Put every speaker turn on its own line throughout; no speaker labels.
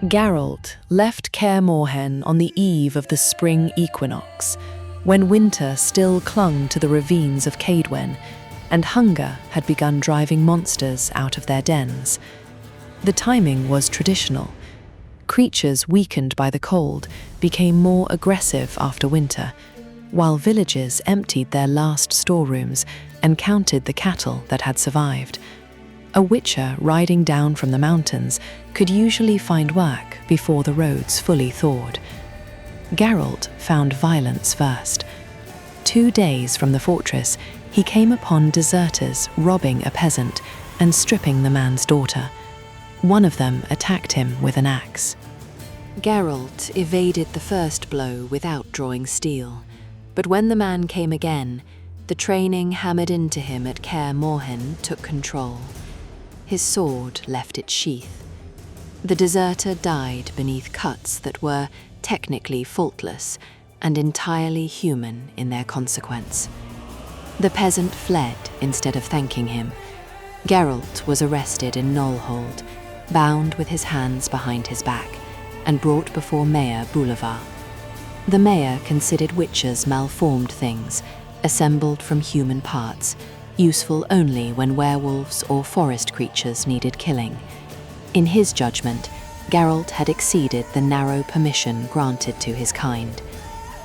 Geralt left Kaer Morhen on the eve of the spring equinox, when winter still clung to the ravines of Cadwen, and hunger had begun driving monsters out of their dens. The timing was traditional. Creatures weakened by the cold became more aggressive after winter, while villages emptied their last storerooms and counted the cattle that had survived. A witcher riding down from the mountains could usually find work before the roads fully thawed. Geralt found violence first. 2 days from the fortress, he came upon deserters robbing a peasant and stripping the man's daughter. One of them attacked him with an axe. Geralt evaded the first blow without drawing steel, but when the man came again, the training hammered into him at Kaer Morhen took control. His sword left its sheath. The deserter died beneath cuts that were technically faultless and entirely human in their consequence. The peasant fled instead of thanking him. Geralt was arrested in Neuhold, bound with his hands behind his back, and brought before Mayor Boulevard. The mayor considered witches malformed things, assembled from human parts, useful only when werewolves or forest creatures needed killing. In his judgment, Geralt had exceeded the narrow permission granted to his kind.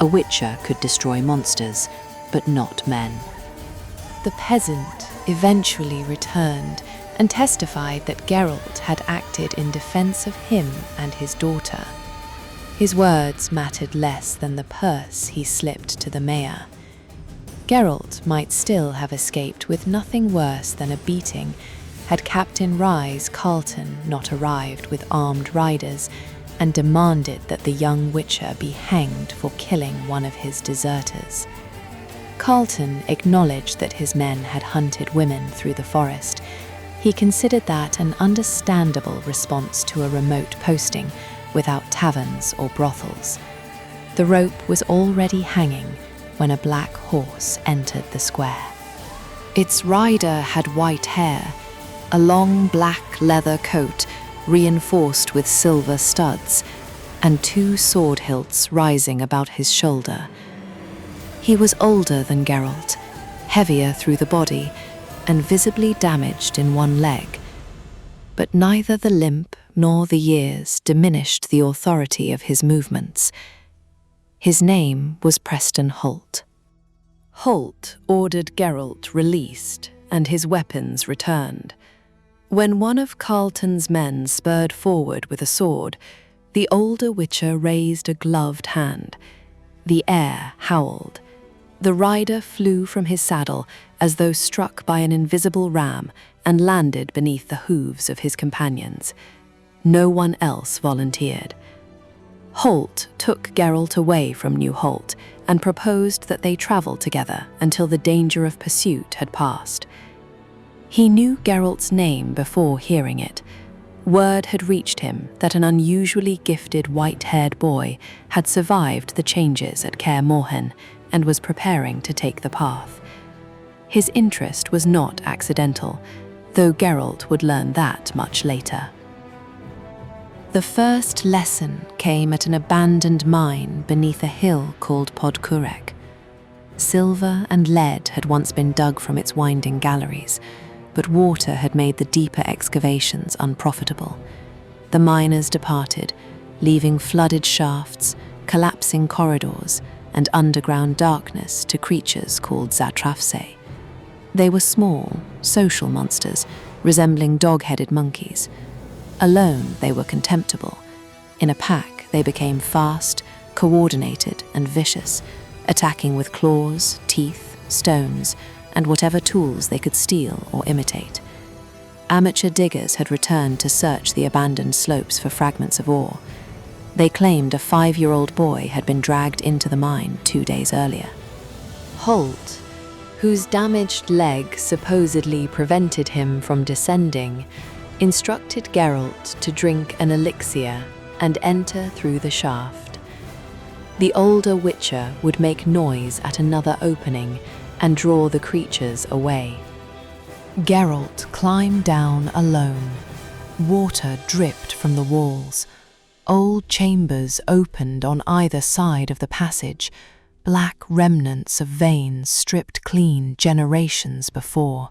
A witcher could destroy monsters, but not men. The peasant eventually returned and testified that Geralt had acted in defense of him and his daughter. His words mattered less than the purse he slipped to the mayor. Geralt might still have escaped with nothing worse than a beating had Captain Rye's Carlton not arrived with armed riders and demanded that the young witcher be hanged for killing one of his deserters. Carlton acknowledged that his men had hunted women through the forest. He considered that an understandable response to a remote posting without taverns or brothels. The rope was already hanging when a black horse entered the square. Its rider had white hair, a long black leather coat reinforced with silver studs, and 2 sword hilts rising about his shoulder. He was older than Geralt, heavier through the body, and visibly damaged in one leg. But neither the limp nor the years diminished the authority of his movements. His name was Preston Holt. Holt ordered Geralt released and his weapons returned. When one of Carlton's men spurred forward with a sword, the older witcher raised a gloved hand. The air howled. The rider flew from his saddle as though struck by an invisible ram and landed beneath the hooves of his companions. No one else volunteered. Holt took Geralt away from Neuhold and proposed that they travel together until the danger of pursuit had passed. He knew Geralt's name before hearing it. Word had reached him that an unusually gifted white-haired boy had survived the changes at Kaer Morhen and was preparing to take the path. His interest was not accidental, though Geralt would learn that much later. The first lesson came at an abandoned mine beneath a hill called Podkurek. Silver and lead had once been dug from its winding galleries, but water had made the deeper excavations unprofitable. The miners departed, leaving flooded shafts, collapsing corridors, and underground darkness to creatures called Zatrafse. They were small, social monsters, resembling dog-headed monkeys. Alone, they were contemptible. In a pack, they became fast, coordinated, and vicious, attacking with claws, teeth, stones, and whatever tools they could steal or imitate. Amateur diggers had returned to search the abandoned slopes for fragments of ore. They claimed a 5-year-old boy had been dragged into the mine 2 days earlier. Holt, whose damaged leg supposedly prevented him from descending, instructed Geralt to drink an elixir and enter through the shaft. The older witcher would make noise at another opening and draw the creatures away. Geralt climbed down alone. Water dripped from the walls. old chambers opened on either side of the passage, black remnants of veins stripped clean generations before.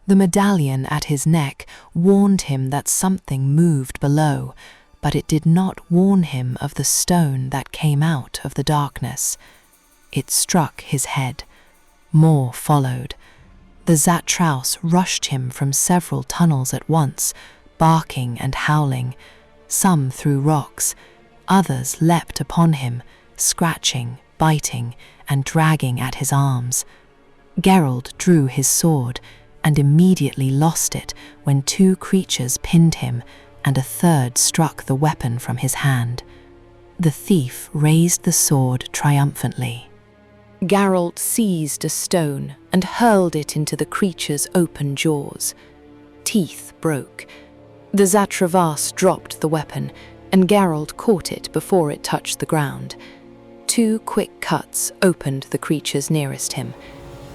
The medallion at his neck warned him that something moved below, but it did not warn him of the stone that came out of the darkness. It struck his head. More followed. The Zatraus rushed him from several tunnels at once, barking and howling. Some threw rocks, others leapt upon him, scratching, biting, and dragging at his arms. Geralt drew his sword, and immediately lost it when two creatures pinned him, and a third struck the weapon from his hand. The thief raised the sword triumphantly. Geralt seized a stone and hurled it into the creature's open jaws. Teeth broke. The Zatravas dropped the weapon, and Geralt caught it before it touched the ground. Two quick cuts opened the creatures nearest him.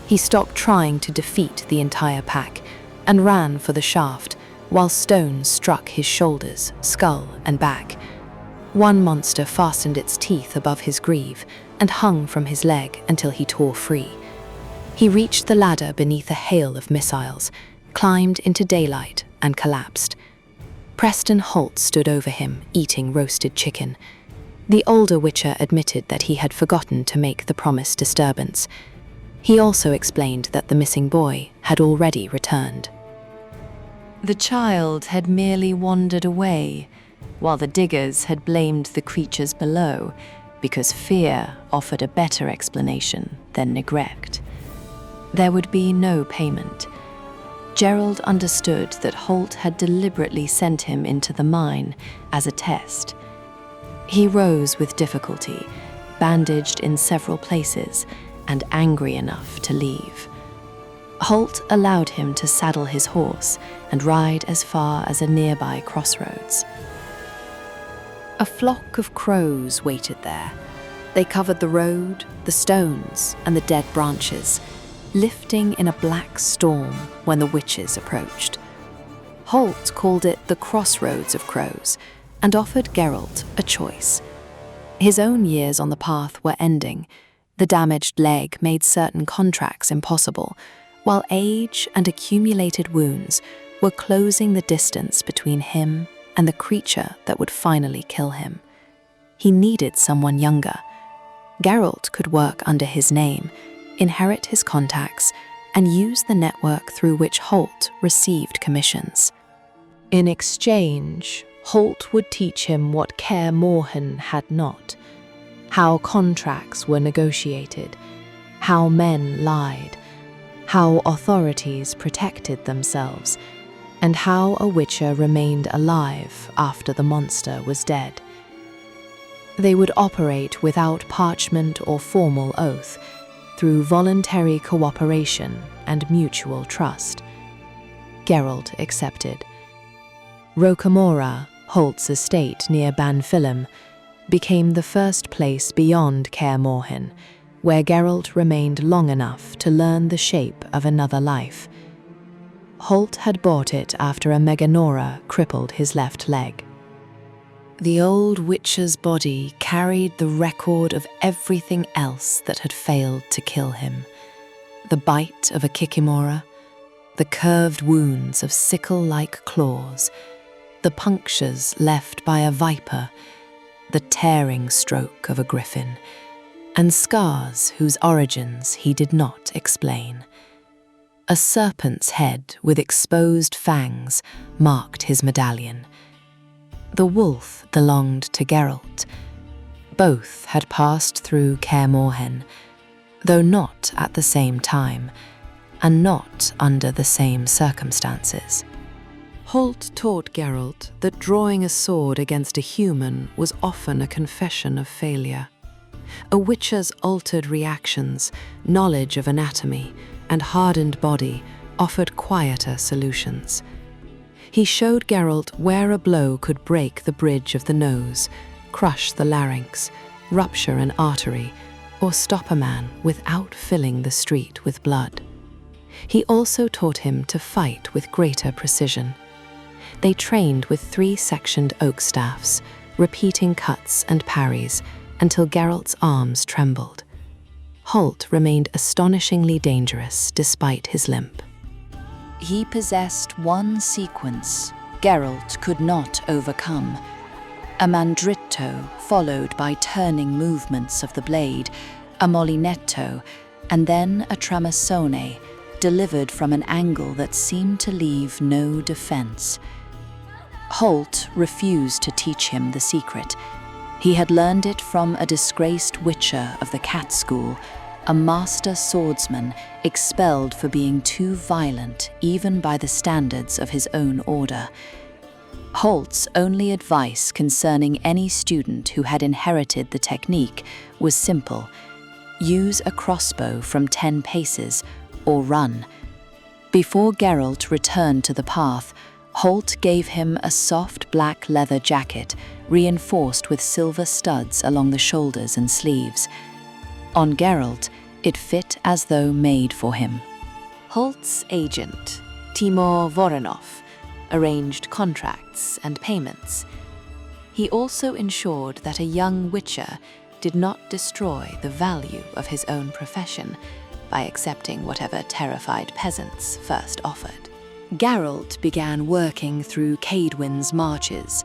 He stopped trying to defeat the entire pack and ran for the shaft, while stones struck his shoulders, skull, and back. One monster fastened its teeth above his greave and hung from his leg until he tore free. He reached the ladder beneath a hail of missiles, climbed into daylight, and collapsed. Preston Holt stood over him, eating roasted chicken. The older Witcher admitted that he had forgotten to make the promised disturbance. He also explained that the missing boy had already returned. The child had merely wandered away, while the diggers had blamed the creatures below because fear offered a better explanation than neglect. There would be no payment. Geralt understood that Holt had deliberately sent him into the mine as a test. He rose with difficulty, bandaged in several places, and angry enough to leave. Holt allowed him to saddle his horse and ride as far as a nearby crossroads. A flock of crows waited there. They covered the road, the stones, and the dead branches, lifting in a black storm when the witches approached. Holt called it the Crossroads of Crows and offered Geralt a choice. His own years on the path were ending. The damaged leg made certain contracts impossible, while age and accumulated wounds were closing the distance between him and the creature that would finally kill him. He needed someone younger. Geralt could work under his name, inherit his contacts, and use the network through which Holt received commissions. In exchange, Holt would teach him what Kaer Morhen had not: how contracts were negotiated, how men lied, how authorities protected themselves, and how a witcher remained alive after the monster was dead. They would operate without parchment or formal oath, through voluntary cooperation and mutual trust. Geralt accepted. Rocamora, Holt's estate near Banfilm, became the first place beyond Kaer Morhen, where Geralt remained long enough to learn the shape of another life. Holt had bought it after a Meganora crippled his left leg. The old witcher's body carried the record of everything else that had failed to kill him. The bite of a Kikimora, the curved wounds of sickle-like claws, the punctures left by a viper, the tearing stroke of a griffin, and scars whose origins he did not explain. A serpent's head with exposed fangs marked his medallion. The wolf belonged to Geralt. Both had passed through Kaer Morhen, though not at the same time, and not under the same circumstances. Holt taught Geralt that drawing a sword against a human was often a confession of failure. A witcher's altered reactions, knowledge of anatomy, and hardened body offered quieter solutions. He showed Geralt where a blow could break the bridge of the nose, crush the larynx, rupture an artery, or stop a man without filling the street with blood. He also taught him to fight with greater precision. They trained with 3-sectioned oak staffs, repeating cuts and parries until Geralt's arms trembled. Holt remained astonishingly dangerous despite his limp.
He possessed one sequence Geralt could not overcome. A mandritto followed by turning movements of the blade, a molinetto, and then a tramezzone delivered from an angle that seemed to leave no defense. Holt refused to teach him the secret. He had learned it from a disgraced witcher of the Cat School, a master swordsman expelled for being too violent even by the standards of his own order. Holt's only advice concerning any student who had inherited the technique was simple: use a crossbow from 10 paces or run. Before Geralt returned to the path, Holt gave him a soft black leather jacket reinforced with silver studs along the shoulders and sleeves. On Geralt, it fit as though made for him.
Holt's agent, Timur Voronov, arranged contracts and payments. He also ensured that a young witcher did not destroy the value of his own profession by accepting whatever terrified peasants first offered. Geralt began working through Cadwyn's marches.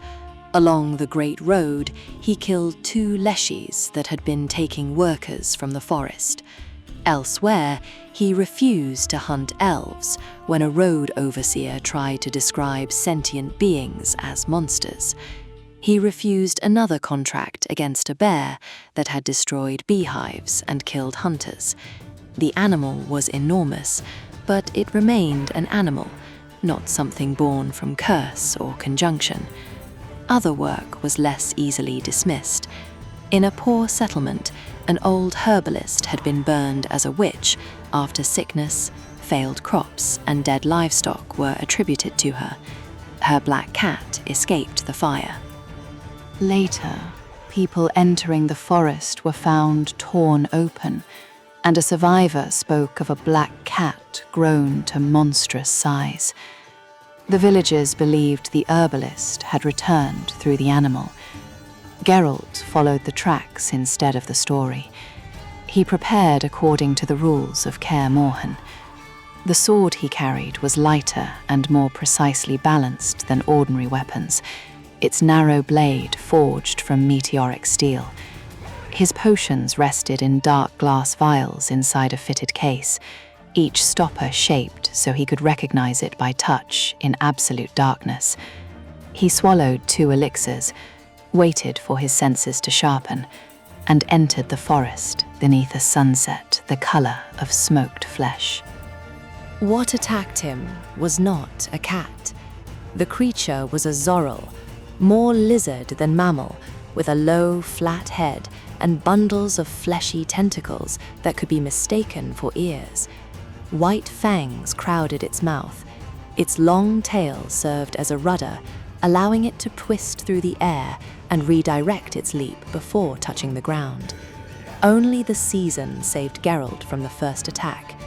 Along the Great Road, he killed 2 leshies that had been taking workers from the forest. Elsewhere, he refused to hunt elves when a road overseer tried to describe sentient beings as monsters. He refused another contract against a bear that had destroyed beehives and killed hunters. The animal was enormous, but it remained an animal, not something born from curse or conjunction. Other work was less easily dismissed. In a poor settlement, an old herbalist had been burned as a witch after sickness, failed crops, and dead livestock were attributed to her. Her black cat escaped the fire. Later, people entering the forest were found torn open, and a survivor spoke of a black cat grown to monstrous size. The villagers believed the herbalist had returned through the animal. Geralt followed the tracks instead of the story. He prepared according to the rules of Kaer Morhen. The sword he carried was lighter and more precisely balanced than ordinary weapons, its narrow blade forged from meteoric steel. His potions rested in dark glass vials inside a fitted case, each stopper shaped so he could recognize it by touch in absolute darkness. He swallowed 2 elixirs, waited for his senses to sharpen, and entered the forest beneath a sunset the color of smoked flesh.
What attacked him was not a cat. The creature was a Zorril, more lizard than mammal, with a low, flat head and bundles of fleshy tentacles that could be mistaken for ears. White fangs crowded its mouth. Its long tail served as a rudder, allowing it to twist through the air and redirect its leap before touching the ground. Only the season saved Geralt from the first attack.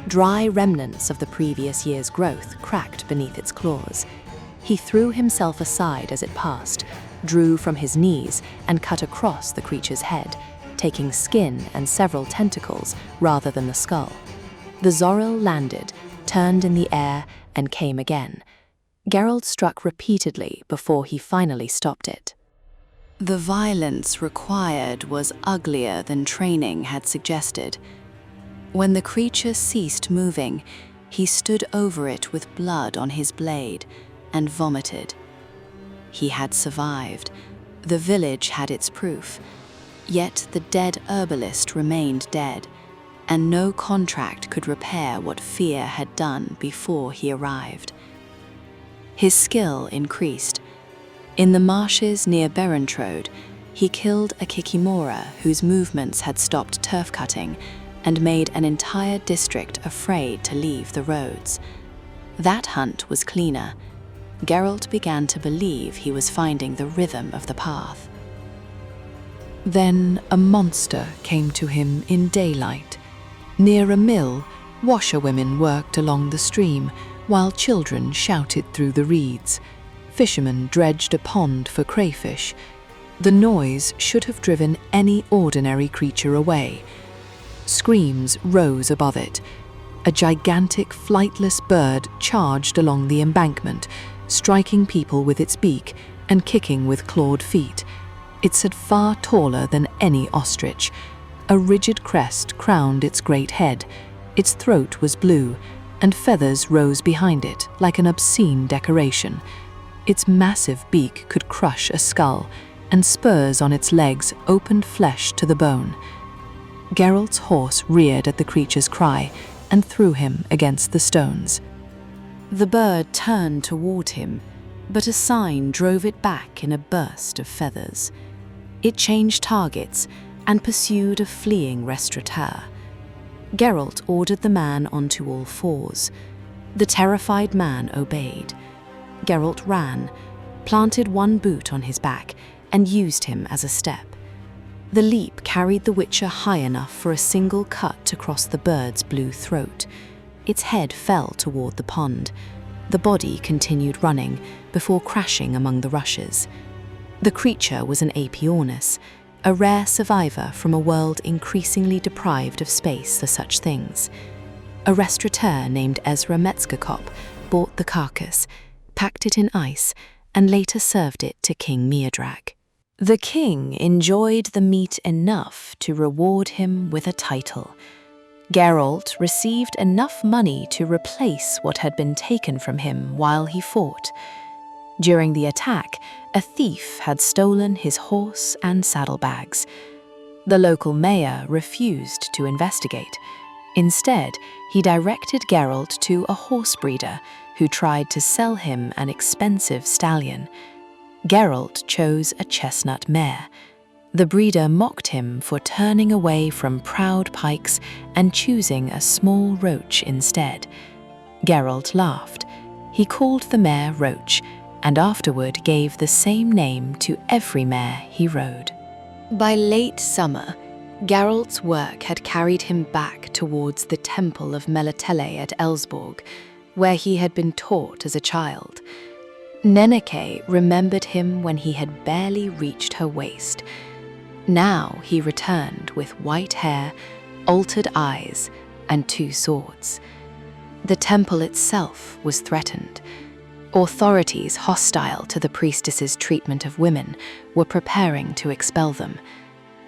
Dry remnants of the previous year's growth cracked beneath its claws. He threw himself aside as it passed, drew from his knees, and cut across the creature's head, taking skin and several tentacles rather than the skull. The Zorril landed, turned in the air, and came again. Geralt struck repeatedly before he finally stopped it. The violence required was uglier than training had suggested. When the creature ceased moving, he stood over it with blood on his blade and vomited. He had survived. The village had its proof. Yet the dead herbalist remained dead, and no contract could repair what fear had done before he arrived. His skill increased. In the marshes near Berentrode, he killed a Kikimora whose movements had stopped turf cutting and made an entire district afraid to leave the roads. That hunt was cleaner. Geralt began to believe he was finding the rhythm of the path. Then a monster came to him in daylight. Near a mill, washerwomen worked along the stream, while children shouted through the reeds. Fishermen dredged a pond for crayfish. The noise should have driven any ordinary creature away. Screams rose above it. A gigantic flightless bird charged along the embankment, striking people with its beak and kicking with clawed feet. It stood far taller than any ostrich. A rigid crest crowned its great head. Its throat was blue, and feathers rose behind it like an obscene decoration. Its massive beak could crush a skull, and spurs on its legs opened flesh to the bone. Geralt's horse reared at the creature's cry and threw him against the stones.
The bird turned toward him, but a sign drove it back in a burst of feathers. It changed targets and pursued a fleeing restaurateur. Geralt ordered the man onto all fours. The terrified man obeyed. Geralt ran, planted one boot on his back, and used him as a step. The leap carried the Witcher high enough for a single cut to cross the bird's blue throat. Its head fell toward the pond. The body continued running before crashing among the rushes. The creature was an Aepyornis, a rare survivor from a world increasingly deprived of space for such things. A restaurateur named Ezra Metzgerkop bought the carcass, packed it in ice, and later served it to King Miodrag. The king enjoyed the meat enough to reward him with a title. Geralt received enough money to replace what had been taken from him while he fought. During the attack, a thief had stolen his horse and saddlebags. The local mayor refused to investigate. Instead, he directed Geralt to a horse breeder who tried to sell him an expensive stallion. Geralt chose a chestnut mare. The breeder mocked him for turning away from proud pikes and choosing a small roach instead. Geralt laughed. He called the mare Roach, and afterward gave the same name to every mare he rode. By late summer, Geralt's work had carried him back towards the temple of Melatele at Elsborg, where he had been taught as a child. Neneke remembered him when he had barely reached her waist. Now he returned with white hair, altered eyes, and 2 swords. The temple itself was threatened. Authorities hostile to the priestess's treatment of women were preparing to expel them.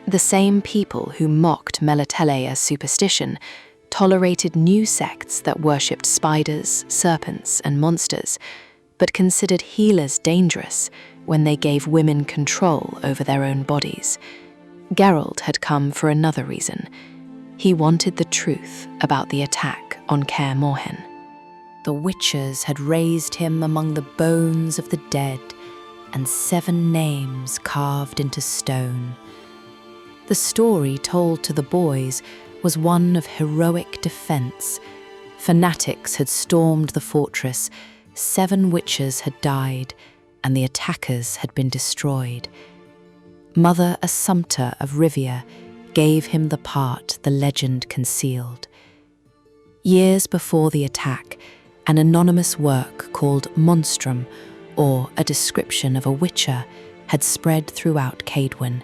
The same people who mocked Melatele as superstition tolerated new sects that worshipped spiders, serpents, and monsters, but considered healers dangerous when they gave women control over their own bodies. Geralt had come for another reason. He wanted the truth about the attack on Kaer Morhen. The Witchers had raised him among the bones of the dead, and 7 names carved into stone. The story told to the boys was one of heroic defense. Fanatics had stormed the fortress, 7 witches had died, and the attackers had been destroyed. Mother Assumpta of Rivia gave him the part the legend concealed. Years before the attack, an anonymous work called Monstrum, or A Description of a Witcher, had spread throughout Kaedwen.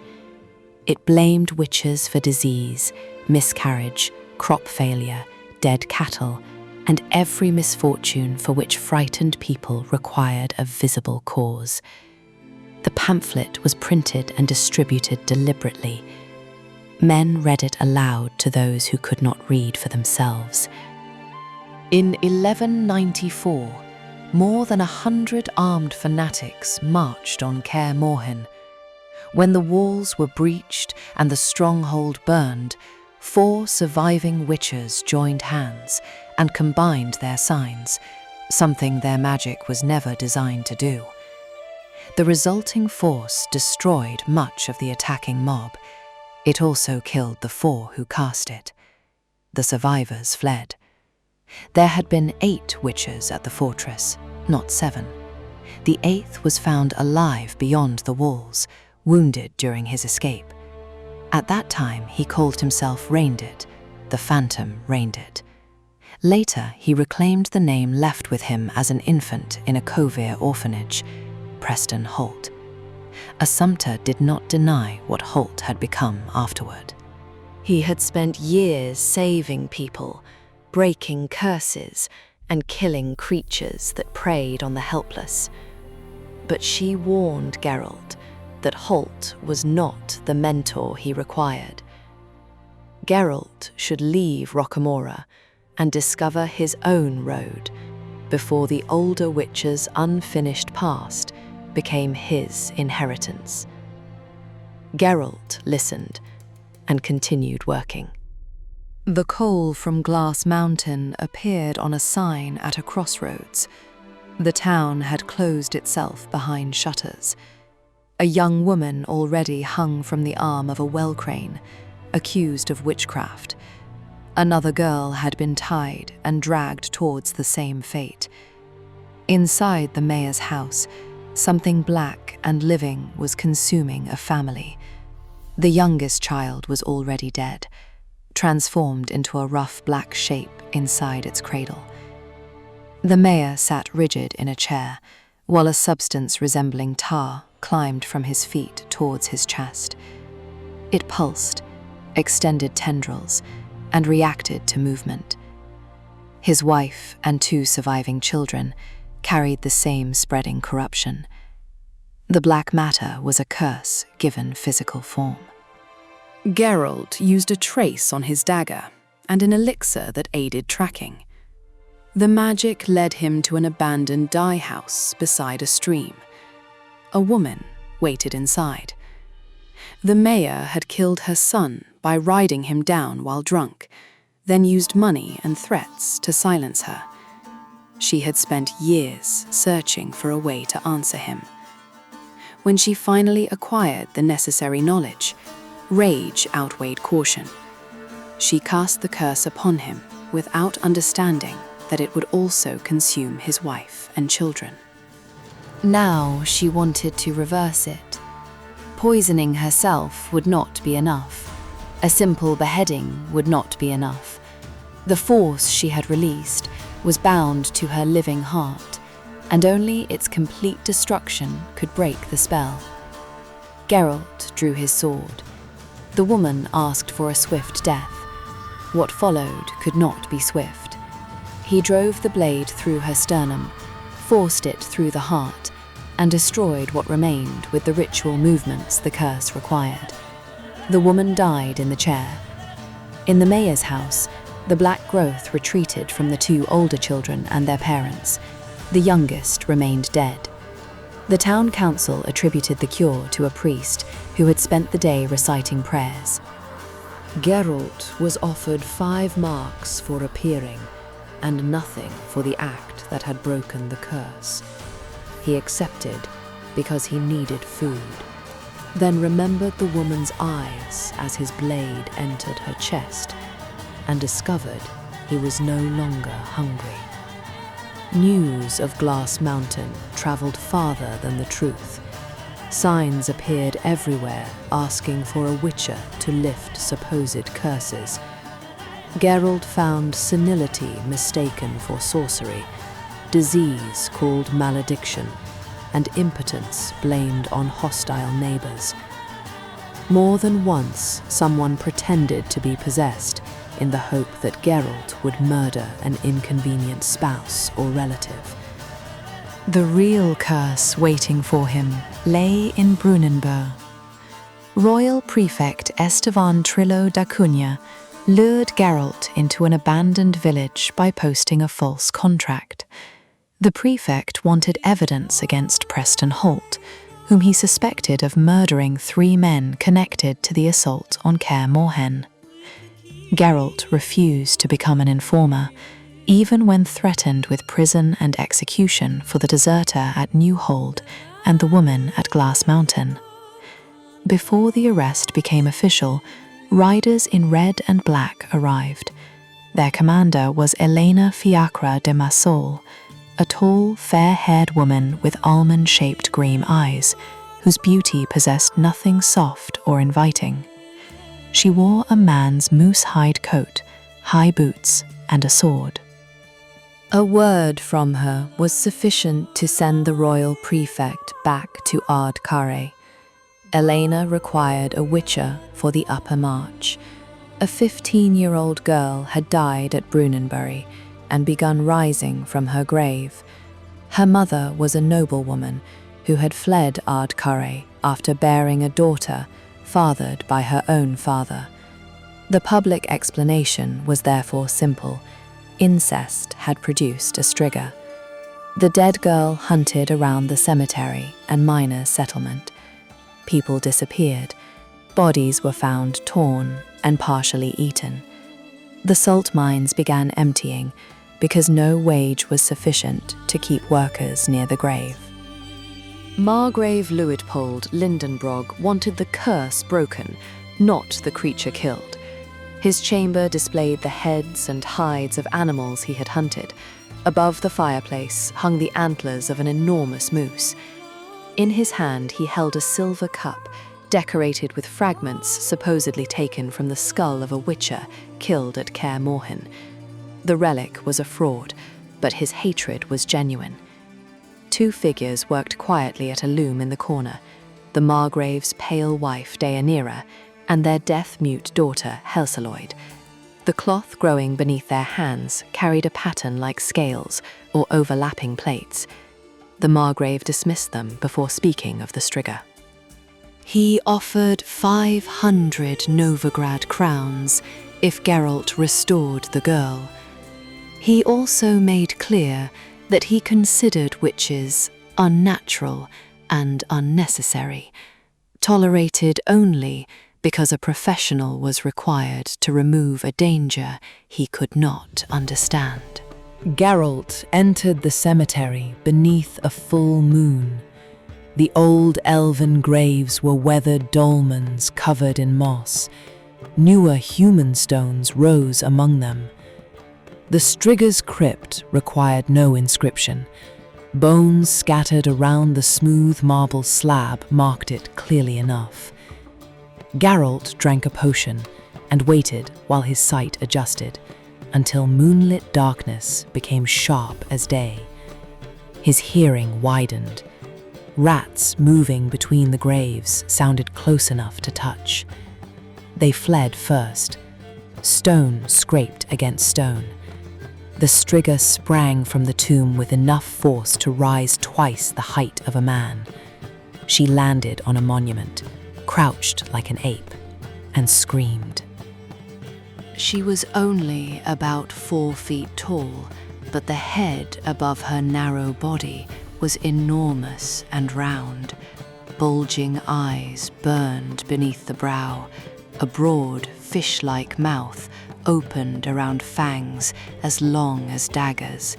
It blamed witches for disease, miscarriage, crop failure, dead cattle, and every misfortune for which frightened people required a visible cause. The pamphlet was printed and distributed deliberately. Men read it aloud to those who could not read for themselves. In 1194, more than 100 armed fanatics marched on Kaer Morhen. When the walls were breached and the stronghold burned, 4 surviving witches joined hands and combined their signs, something their magic was never designed to do. The resulting force destroyed much of the attacking mob. It also killed the 4 who cast it. The survivors fled. There had been 8 witches at the fortress, not 7. The 8th was found alive beyond the walls, wounded during his escape. At that time, he called himself Reyndit, the Phantom Reyndit. Later, he reclaimed the name left with him as an infant in a Kovir orphanage, Preston Holt.
Assumpta did not deny what Holt had become afterward.
He had spent years saving people, breaking curses, and killing creatures that preyed on the helpless. But she warned Geralt that Holt was not the mentor he required. Geralt should leave Rockamora and discover his own road before the older witcher's unfinished past became his inheritance. Geralt listened and continued working.
The coal from Glass Mountain appeared on a sign at a crossroads. The town had closed itself behind shutters. A young woman already hung from the arm of a well crane, accused of witchcraft. Another girl had been tied and dragged towards the same fate. Inside the mayor's house, something black and living was consuming a family. The youngest child was already dead, transformed into a rough black shape inside its cradle. The mayor sat rigid in a chair, while a substance resembling tar climbed from his feet towards his chest. It pulsed, extended tendrils, and reacted to movement. His wife and 2 surviving children carried the same spreading corruption. The black matter was a curse given physical form.
Geralt used a trace on his dagger and an elixir that aided tracking. The magic led him to an abandoned dye house beside a stream. A woman waited inside. The mayor had killed her son by riding him down while drunk, then used money and threats to silence her. She had spent years searching for a way to answer him. When she finally acquired the necessary knowledge, rage outweighed caution. She cast the curse upon him without understanding that it would also consume his wife and children.
Now she wanted to reverse it. Poisoning herself would not be enough. A simple beheading would not be enough. The force she had released was bound to her living heart, and only its complete destruction could break the spell. Geralt drew his sword. The woman asked for a swift death. What followed could not be swift. He drove the blade through her sternum, forced it through the heart, and destroyed what remained with the ritual movements the curse required. The woman died in the chair. In the mayor's house, the black growth retreated from the 2 older children and their parents. The youngest remained dead. The town council attributed the cure to a priest who had spent the day reciting prayers.
Geralt was offered 5 marks for appearing, and nothing for the act that had broken the curse. He accepted because he needed food, then remembered the woman's eyes as his blade entered her chest, and discovered he was no longer hungry. News of Glass Mountain travelled farther than the truth. Signs appeared everywhere asking for a witcher to lift supposed curses. Geralt found senility mistaken for sorcery, disease called malediction, and impotence blamed on hostile neighbours. More than once, someone pretended to be possessed in the hope that Geralt would murder an inconvenient spouse or relative. The real curse waiting for him lay in Brunanburh. Royal Prefect Estevan Trillo da Cunha lured Geralt into an abandoned village by posting a false contract. The prefect wanted evidence against Preston Holt, whom he suspected of murdering 3 men connected to the assault on Kaer Morhen. Geralt refused to become an informer, even when threatened with prison and execution for the deserter at Neuhold and the woman at Glass Mountain. Before the arrest became official, riders in red and black arrived. Their commander was Elena Fiacra de Massol, a tall, fair-haired woman with almond-shaped green eyes, whose beauty possessed nothing soft or inviting. She wore a man's moose-hide coat, high boots, and a sword. A word from her was sufficient to send the royal prefect back to Ard Carre. Elena required a witcher for the upper march. A 15-year-old girl had died at Brunanburh and begun rising from her grave. Her mother was a noblewoman who had fled Ardcarre after bearing a daughter fathered by her own father. The public explanation was therefore simple. Incest had produced a striga. The dead girl hunted around the cemetery and miners' settlement. People disappeared. Bodies were found torn and partially eaten. The salt mines began emptying because no wage was sufficient to keep workers near the grave.
Margrave Luitpold Lindenbrog wanted the curse broken, not the creature killed. His chamber displayed the heads and hides of animals he had hunted. Above the fireplace hung the antlers of an enormous moose. In his hand he held a silver cup, decorated with fragments supposedly taken from the skull of a witcher killed at Kaer Morhen. The relic was a fraud, but his hatred was genuine. Two figures worked quietly at a loom in the corner, the Margrave's pale wife Deianira and their deaf-mute daughter Helceloid. The cloth growing beneath their hands carried a pattern like scales or overlapping plates. The Margrave dismissed them before speaking of the striga. He offered 500 Novigrad crowns if Geralt restored the girl. He also made clear that he considered witches unnatural and unnecessary, tolerated only because a professional was required to remove a danger he could not understand.
Geralt entered the cemetery beneath a full moon. The old elven graves were weathered dolmens covered in moss. Newer human stones rose among them. The striga's crypt required no inscription. Bones scattered around the smooth marble slab marked it clearly enough. Geralt drank a potion and waited while his sight adjusted, until moonlit darkness became sharp as day. His hearing widened. Rats moving between the graves sounded close enough to touch. They fled first. Stone scraped against stone. The striga sprang from the tomb with enough force to rise twice the height of a man. She landed on a monument, crouched like an ape, and screamed.
She was only about 4 feet tall, but the head above her narrow body was enormous and round. Bulging eyes burned beneath the brow. A broad, fish-like mouth opened around fangs as long as daggers.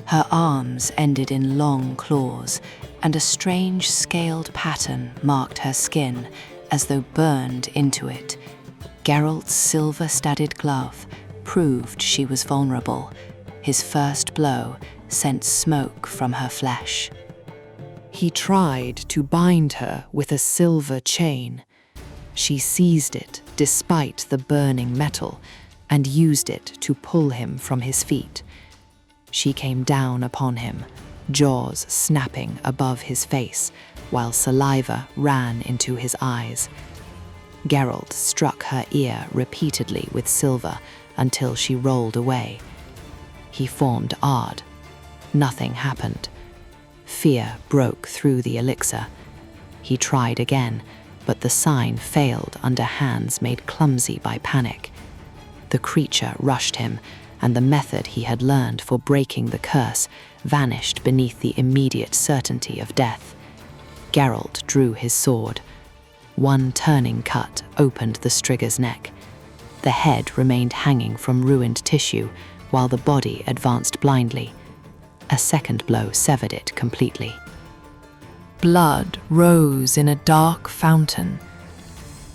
Her arms ended in long claws, and a strange scaled pattern marked her skin as though burned into it. Geralt's silver-studded glove proved she was vulnerable. His first blow sent smoke from her flesh.
He tried to bind her with a silver chain. She seized it despite the burning metal and used it to pull him from his feet. She came down upon him, jaws snapping above his face, while saliva ran into his eyes. Geralt struck her ear repeatedly with silver until she rolled away. He formed Ard. Nothing happened. Fear broke through the elixir. He tried again, but the sign failed under hands made clumsy by panic. The creature rushed him, and the method he had learned for breaking the curse vanished beneath the immediate certainty of death. Geralt drew his sword. One turning cut opened the striga's neck. The head remained hanging from ruined tissue, while the body advanced blindly. A second blow severed it completely. Blood rose in a dark fountain.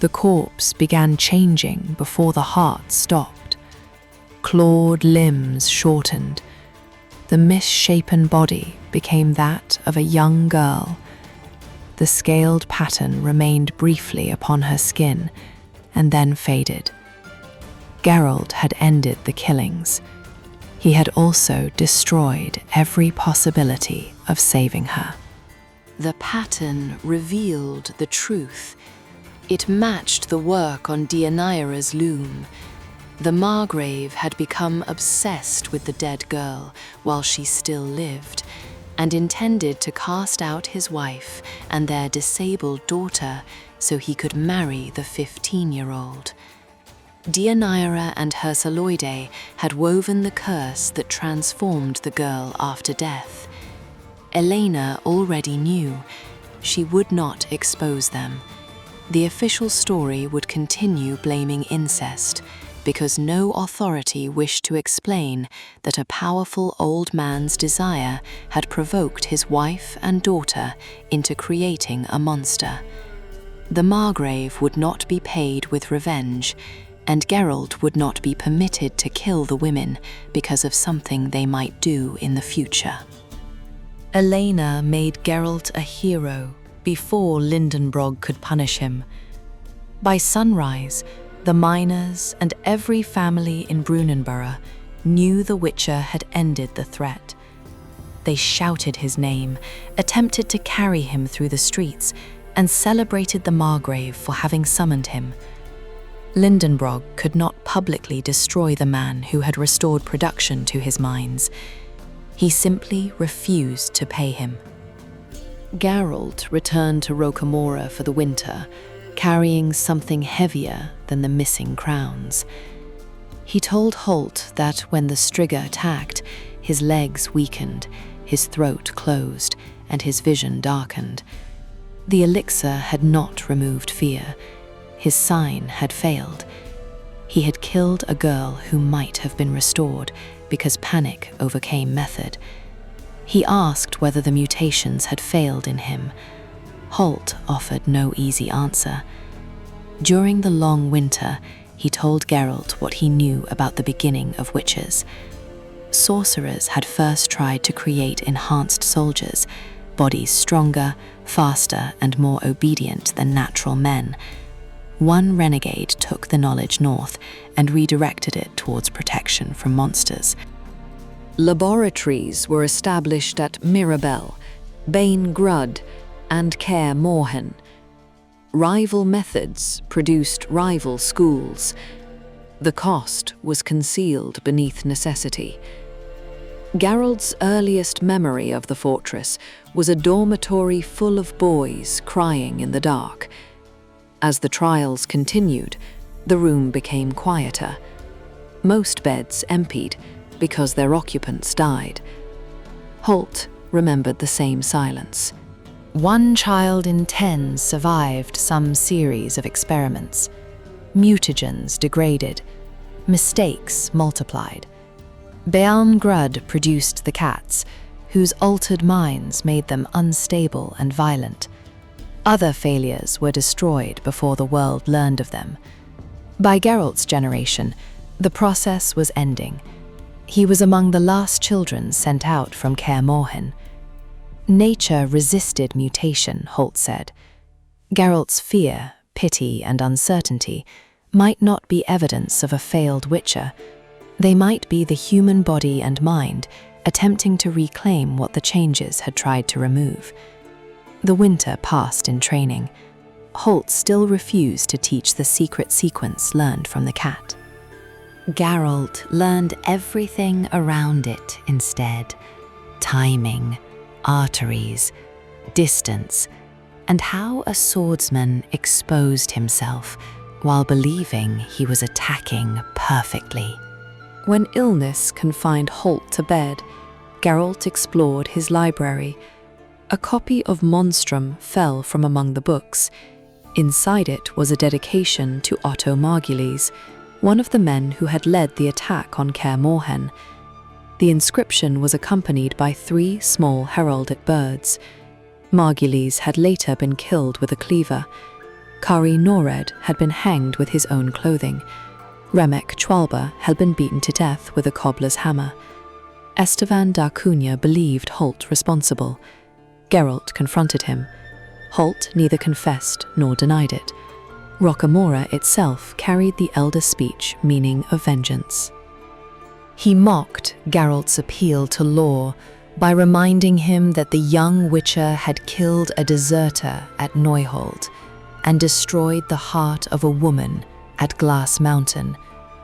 The corpse began changing before the heart stopped. Clawed limbs shortened. The misshapen body became that of a young girl. The scaled pattern remained briefly upon her skin and then faded. Geralt had ended the killings. He had also destroyed every possibility of saving her.
The pattern revealed the truth. It matched the work on Deianira's loom. The Margrave had become obsessed with the dead girl while she still lived, and intended to cast out his wife and their disabled daughter so he could marry the 15-year-old. Deianira and her Saloide had woven the curse that transformed the girl after death. Elena already knew. She would not expose them. The official story would continue blaming incest, because no authority wished to explain that a powerful old man's desire had provoked his wife and daughter into creating a monster. The Margrave would not be paid with revenge, and Geralt would not be permitted to kill the women because of something they might do in the future. Elena made Geralt a hero before Lindenbrog could punish him. By sunrise, the miners and every family in Brunanburh knew the Witcher had ended the threat. They shouted his name, attempted to carry him through the streets, and celebrated the Margrave for having summoned him. Lindenbrog could not publicly destroy the man who had restored production to his mines. He simply refused to pay him. Geralt returned to Rocamora for the winter, carrying something heavier than the missing crowns. He told Holt that when the Striga attacked, his legs weakened, his throat closed, and his vision darkened. The elixir had not removed fear. His sign had failed. He had killed a girl who might have been restored because panic overcame method. He asked whether the mutations had failed in him. Holt offered no easy answer. During the long winter, he told Geralt what he knew about the beginning of witches. Sorcerers had first tried to create enhanced soldiers, bodies stronger, faster, and more obedient than natural men. One renegade took the knowledge north and redirected it towards protection from monsters. Laboratories were established at Mirabel, Bain Grud, and Kaer Morhen. Rival methods produced rival schools. The cost was concealed beneath necessity. Geralt's earliest memory of the fortress was a dormitory full of boys crying in the dark. As the trials continued, the room became quieter. Most beds emptied because their occupants died. Holt remembered the same silence. One child in 10 survived some series of experiments. Mutagens degraded. Mistakes multiplied. Bealm Grud produced the cats, whose altered minds made them unstable and violent. Other failures were destroyed before the world learned of them. By Geralt's generation, the process was ending. He was among the last children sent out from Kaer Morhen. Nature resisted mutation, Holt said. Geralt's fear, pity, and uncertainty might not be evidence of a failed Witcher. They might be the human body and mind attempting to reclaim what the changes had tried to remove. The winter passed in training. Holt still refused to teach the secret sequence learned from the cat. Geralt learned everything around it instead. Timing, arteries, distance, and how a swordsman exposed himself while believing he was attacking perfectly. When illness confined Holt to bed, Geralt explored his library. A copy of Monstrum fell from among the books. Inside it was a dedication to Otto Margulies, one of the men who had led the attack on Kaer Morhen. The inscription was accompanied by 3 small heraldic birds. Margulies had later been killed with a cleaver. Kari Nored had been hanged with his own clothing. Remek Chwalba had been beaten to death with a cobbler's hammer. Estevan d'Acunha believed Holt responsible. Geralt confronted him. Holt neither confessed nor denied it. Rocamora itself carried the elder speech meaning of vengeance. He mocked Geralt's appeal to law,
by reminding him that the young witcher had killed a deserter at Neuhold and destroyed the heart of a woman at Glass Mountain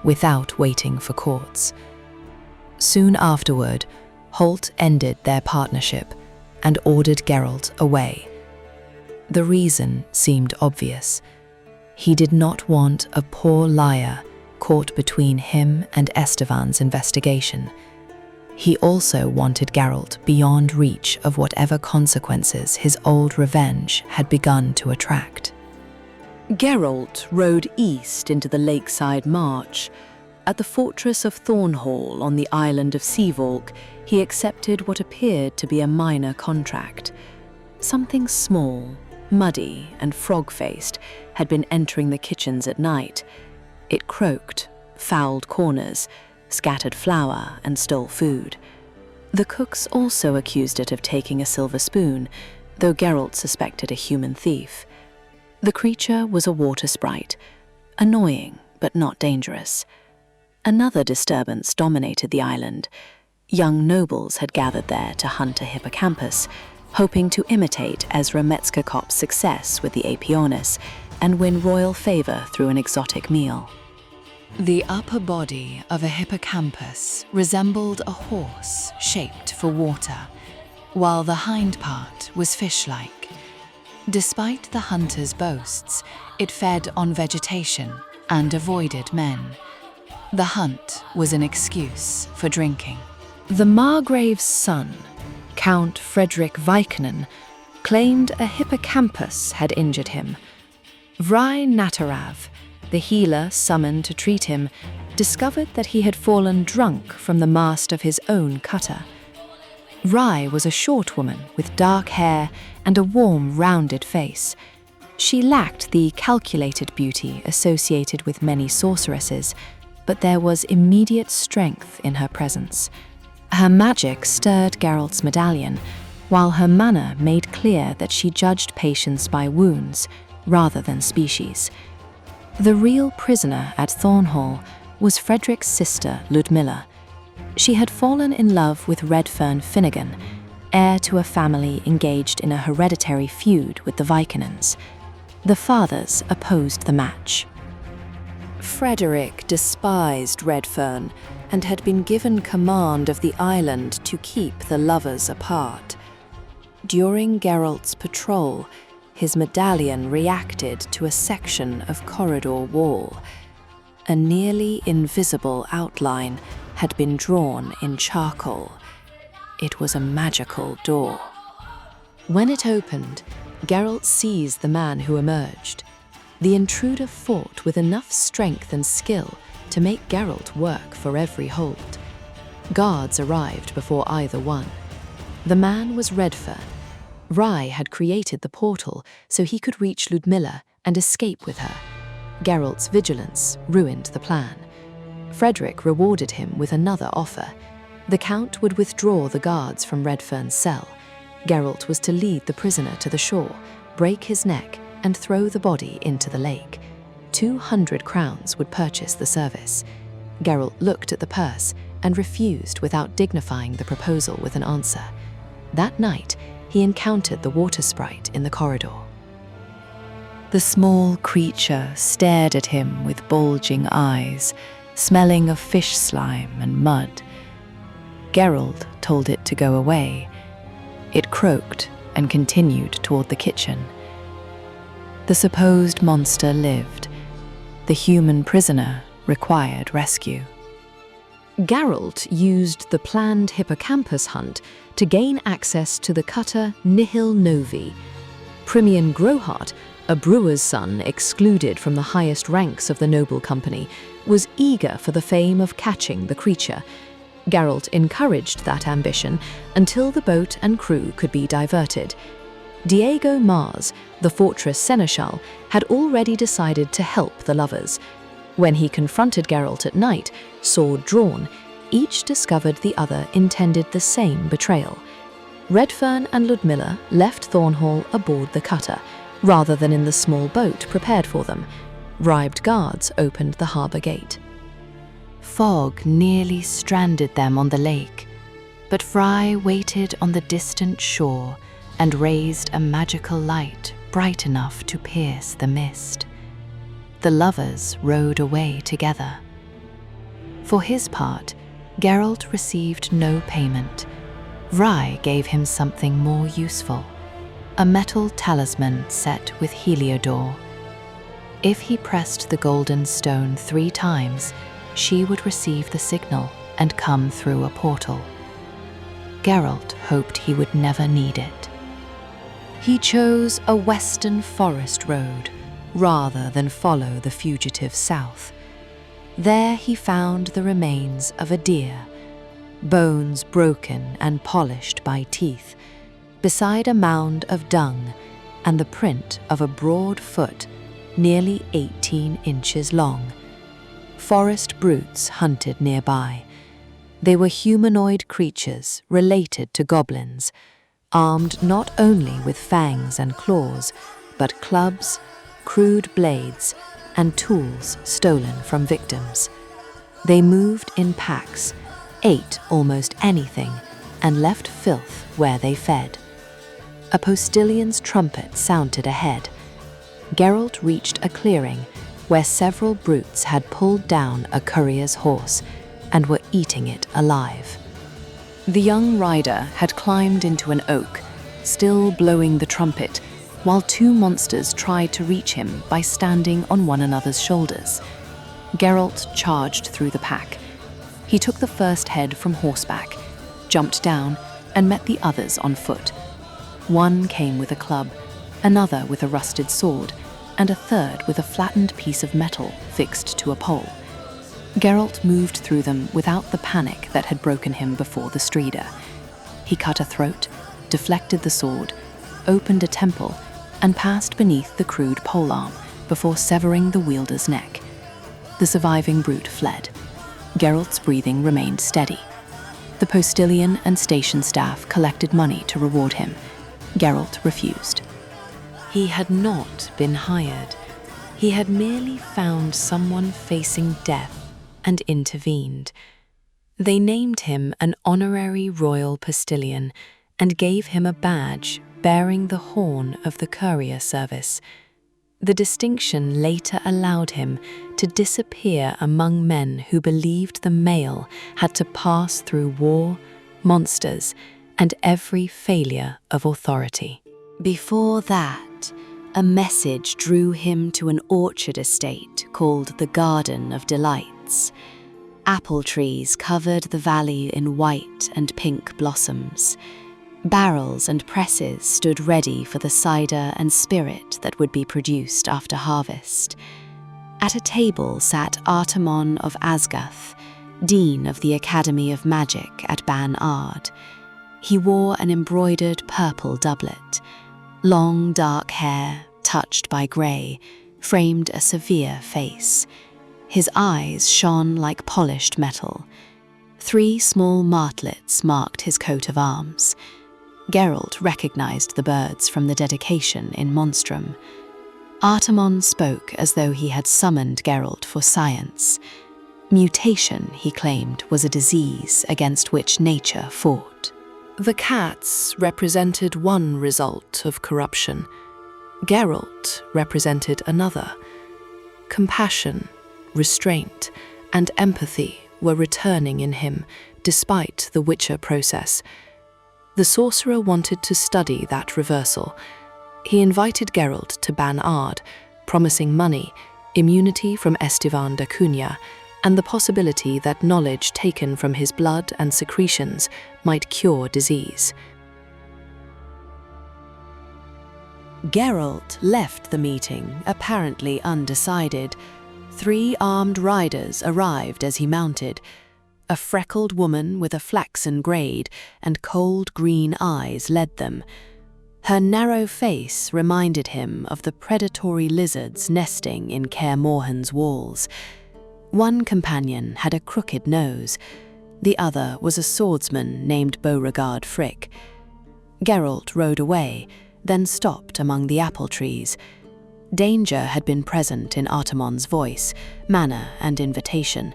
without waiting for courts. Soon afterward, Holt ended their partnership and ordered Geralt away. The reason seemed obvious. He did not want a poor liar caught between him and Estevan's investigation. He also wanted Geralt beyond reach of whatever consequences his old revenge had begun to attract.
Geralt rode east into the lakeside march. At the fortress of Thornhall on the island of Seavolk, he accepted what appeared to be a minor contract. Something small, muddy and frog-faced had been entering the kitchens at night. It croaked, fouled corners, scattered flour and stole food. The cooks also accused it of taking a silver spoon, though Geralt suspected a human thief. The creature was a water sprite, annoying but not dangerous. Another disturbance dominated the island. Young nobles had gathered there to hunt a hippocampus, hoping to imitate Ezra Metzgerkopf's success with the Aepyornis and win royal favor through an exotic meal.
The upper body of a hippocampus resembled a horse shaped for water, while the hind part was fish-like. Despite the hunter's boasts, it fed on vegetation and avoided men. The hunt was an excuse for drinking.
The Margrave's son, Count Frederick Vikinen, claimed a hippocampus had injured him. Vrai Natarav, the healer summoned to treat him, discovered that he had fallen drunk from the mast of his own cutter. Vrai was a short woman with dark hair and a warm, rounded face. She lacked the calculated beauty associated with many sorceresses, but there was immediate strength in her presence. Her magic stirred Geralt's medallion, while her manner made clear that she judged patients by wounds rather than species. The real prisoner at Thornhall was Frederick's sister, Ludmilla. She had fallen in love with Redfern Finnegan, heir to a family engaged in a hereditary feud with the Vikinans. The fathers opposed the match. Frederick despised Redfern and had been given command of the island to keep the lovers apart. During Geralt's patrol, his medallion reacted to a section of corridor wall. A nearly invisible outline had been drawn in charcoal. It was a magical door. When it opened, Geralt seized the man who emerged. The intruder fought with enough strength and skill to make Geralt work for every hold. Guards arrived before either one. The man was Redfern. Vrai had created the portal so he could reach Ludmilla and escape with her. Geralt's vigilance ruined the plan. Frederick rewarded him with another offer. The Count would withdraw the guards from Redfern's cell. Geralt was to lead the prisoner to the shore, break his neck, and throw the body into the lake. 200 crowns would purchase the service. Geralt looked at the purse and refused without dignifying the proposal with an answer. That night, he encountered the water sprite in the corridor. The small creature stared at him with bulging eyes, smelling of fish slime and mud. Geralt told it to go away. It croaked and continued toward the kitchen. The supposed monster lived. The human prisoner required rescue. Geralt used the planned hippocampus hunt to gain access to the cutter Nihil Novi. Primian Grohart, a brewer's son excluded from the highest ranks of the noble company, was eager for the fame of catching the creature. Geralt encouraged that ambition until the boat and crew could be diverted. Diego Mars, the fortress seneschal, had already decided to help the lovers. When he confronted Geralt at night, sword drawn, each discovered the other intended the same betrayal. Redfern and Ludmilla left Thornhall aboard the cutter, rather than in the small boat prepared for them. Bribed guards opened the harbour gate. Fog nearly stranded them on the lake.
But Vrai waited on the distant shore and raised a magical light bright enough to pierce the mist. The lovers rowed away together. For his part, Geralt received no payment. Vrai gave him something more useful, a metal talisman set with heliodor. If he pressed the golden stone 3 times, she would receive the signal and come through a portal. Geralt hoped he would never need it. He chose a western forest road rather than follow the fugitive south. There he found the remains of a deer, bones broken and polished by teeth, beside a mound of dung and the print of a broad foot nearly 18 inches long. Forest brutes hunted nearby. They were humanoid creatures related to goblins, armed not only with fangs and claws, but clubs, crude blades, and tools stolen from victims. They moved in packs, ate almost anything, and left filth where they fed. A postilion's trumpet sounded ahead. Geralt reached a clearing where several brutes had pulled down a courier's horse and were eating it alive. The young rider had climbed into an oak, still blowing the trumpet, while 2 monsters tried to reach him by standing on one another's shoulders. Geralt charged through the pack. He took the first head from horseback, jumped down, and met the others on foot. One came with a club, another with a rusted sword, and a third with a flattened piece of metal fixed to a pole. Geralt moved through them without the panic that had broken him before the Striga. He cut a throat, deflected the sword, opened a temple, and passed beneath the crude polearm before severing the wielder's neck. The surviving brute fled. Geralt's breathing remained steady. The postillion and station staff collected money to reward him. Geralt refused. He had not been hired. He had merely found someone facing death and intervened. They named him an honorary royal postillion and gave him a badge bearing the horn of the courier service. The distinction later allowed him to disappear among men who believed the male had to pass through war, monsters, and every failure of authority. Before that, a message drew him to an orchard estate called the Garden of Delights. Apple trees covered the valley in white and pink blossoms. Barrels and presses stood ready for the cider and spirit that would be produced after harvest. At a table sat Artamon of Asgath, Dean of the Academy of Magic at Ban Ard. He wore an embroidered purple doublet. Long dark hair, touched by grey, framed a severe face. His eyes shone like polished metal. 3 small martlets marked his coat of arms. Geralt recognized the birds from the dedication in Monstrum. Artamon spoke as though he had summoned Geralt for science. Mutation, he claimed, was a disease against which nature fought. The cats represented one result of corruption. Geralt represented another. Compassion, restraint, and empathy were returning in him despite the Witcher process. The sorcerer wanted to study that reversal. He invited Geralt to Ban Ard, promising money, immunity from Estevan da Cunha, and the possibility that knowledge taken from his blood and secretions might cure disease. Geralt left the meeting, apparently undecided. 3 armed riders arrived as he mounted. A freckled woman with a flaxen braid and cold green eyes led them. Her narrow face reminded him of the predatory lizards nesting in Kaer Morhen's walls. One companion had a crooked nose. The other was a swordsman named Beauregard Frick. Geralt rode away, then stopped among the apple trees. Danger had been present in Artamon's voice, manner, and invitation.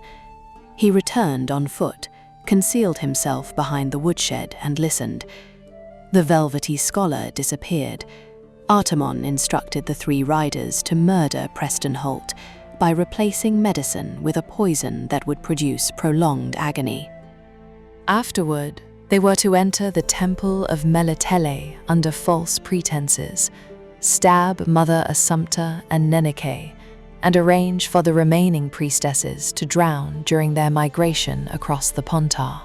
He returned on foot,
concealed himself behind the woodshed and listened. The velvety scholar disappeared. Artamon instructed the 3 riders to murder Preston Holt by replacing medicine with a poison that would produce prolonged agony. Afterward, they were to enter the temple of Melitele under false pretenses, stab Mother Assumpta and Nenike, and arrange for the remaining priestesses to drown during their migration across the Pontar.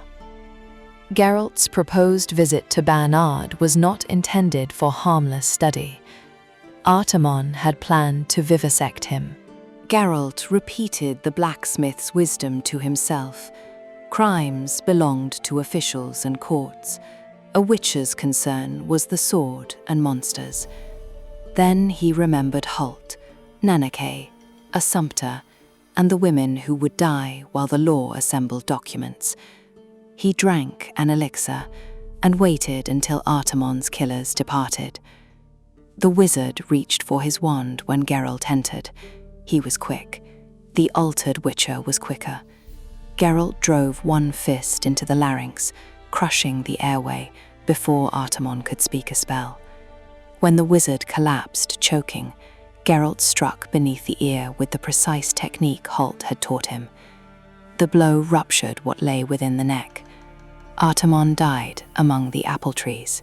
Geralt's proposed visit to Bernard was not intended for harmless study. Artamon had planned to vivisect him. Geralt repeated the blacksmith's wisdom to himself. Crimes belonged to officials and courts. A witcher's concern was the sword and monsters. Then he remembered Holt, Nanake, Assumpta, and the women who would die while the law assembled documents. He drank an elixir and waited until Artamon's killers departed. The wizard reached for his wand when Geralt entered. He was quick. The altered witcher was quicker. Geralt drove one fist into the larynx, crushing the airway before Artamon could speak a spell. When the wizard collapsed, choking, Geralt struck beneath the ear with the precise technique Holt had taught him. The blow ruptured what lay within the neck. Artamon died among the apple trees.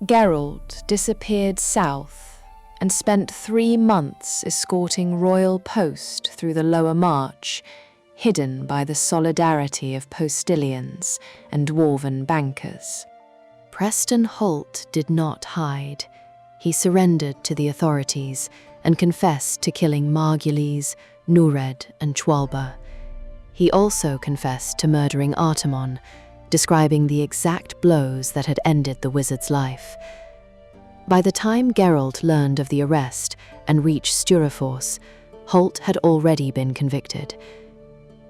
Geralt disappeared south and spent 3 months escorting royal post through the lower march, hidden by the solidarity of postilions and dwarven bankers. Preston Holt did not hide. He surrendered to the authorities and confessed to killing Margulies, Nured, and Chwalba. He also confessed to murdering Artamon, describing the exact blows that had ended the wizard's life. By the time Geralt learned of the arrest and reached Sturafors, Holt had already been convicted.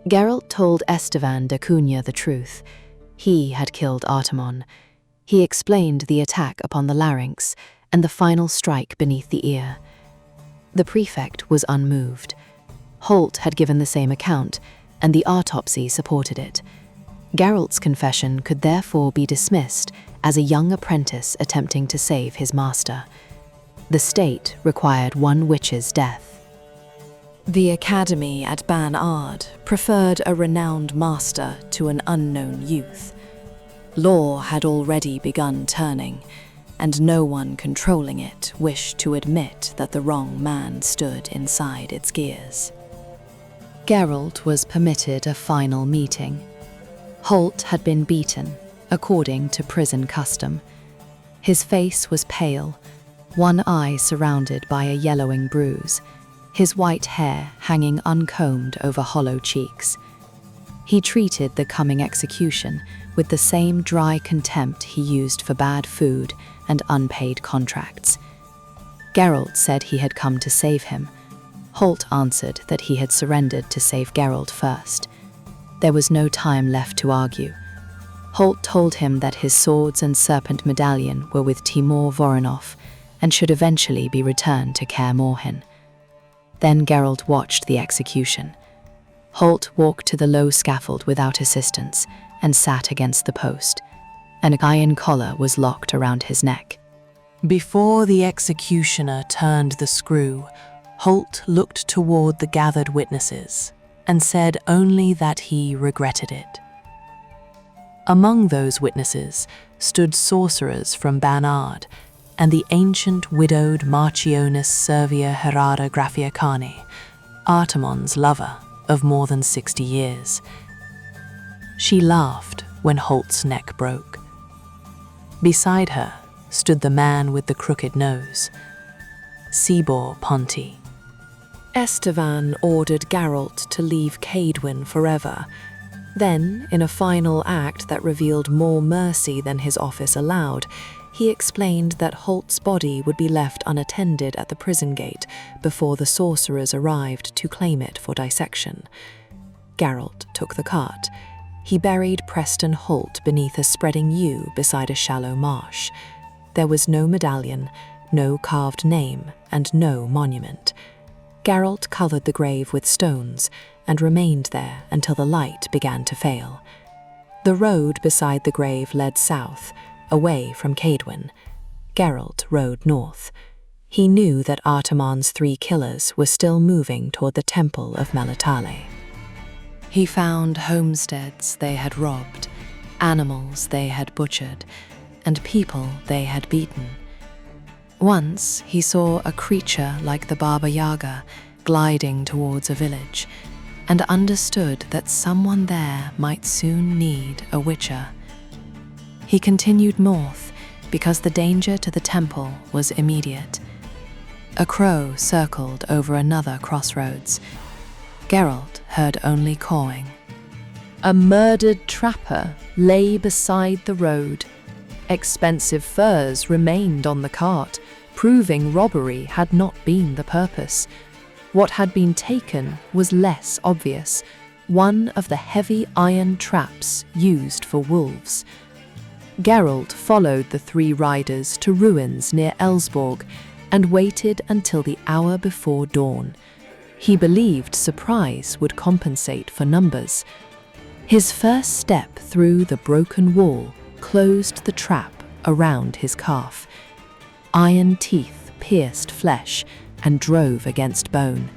Geralt told Estevan da Cunha the truth. He had killed Artamon. He explained the attack upon the larynx and the final strike beneath the ear. The prefect was unmoved. Holt had given the same account, and the autopsy supported it. Geralt's confession could therefore be dismissed as a young apprentice attempting to save his master. The state required one witch's death. The academy at Bernard preferred a renowned master to an unknown youth. Law had already begun turning, and no one controlling it wished to admit that the wrong man stood inside its gears. Geralt was permitted a final meeting. Holt had been beaten, according to prison custom. His face was pale, one eye surrounded by a yellowing bruise, his white hair hanging uncombed over hollow cheeks. He treated the coming execution with the same dry contempt he used for bad food and unpaid contracts. Geralt said he had come to save him. Holt answered that he had surrendered to save Geralt first. There was no time left to argue. Holt told him that his swords and serpent medallion were with Timur Voronov and should eventually be returned to Kaer Morhen. Then Geralt watched the execution. Holt walked to the low scaffold without assistance and sat against the post. An iron collar was locked around his neck. Before the executioner turned the screw, Holt looked toward the gathered witnesses and said only that he regretted it. Among those witnesses stood sorcerers from Bernard and the ancient widowed Marchioness Servia Herrada Graffiacani, Artamon's lover of more than 60 years. She laughed when Holt's neck broke. Beside her stood the man with the crooked nose, Sibor Ponti. Estevan ordered Geralt to leave Cadwyn forever. Then, in a final act that revealed more mercy than his office allowed, he explained that Holt's body would be left unattended at the prison gate before the sorcerers arrived to claim it for dissection. Geralt took the cart. He buried Preston Holt beneath a spreading yew beside a shallow marsh. There was no medallion, no carved name, and no monument. Geralt covered the grave with stones and remained there until the light began to fail.
The road beside the grave led south, away from Cadwyn. Geralt rode north. He knew that Artamon's 3 killers were still moving toward the Temple of Melatale. He found homesteads they had robbed, animals they had butchered, and people they had beaten. Once he saw a creature like the Baba Yaga gliding towards a village, and understood that someone there might soon need a witcher. He continued north because the danger to the temple was immediate. A crow circled over another crossroads. Geralt heard only cawing. A murdered trapper lay beside the road. Expensive furs remained on the cart, proving robbery had not been the purpose. What had been taken was less obvious, one of the heavy iron traps used for wolves. Geralt followed the 3 riders to ruins near Elsborg and waited until the hour before dawn. He believed surprise would compensate for numbers. His first step through the broken wall closed the trap around his calf. Iron teeth pierced flesh and drove against bone.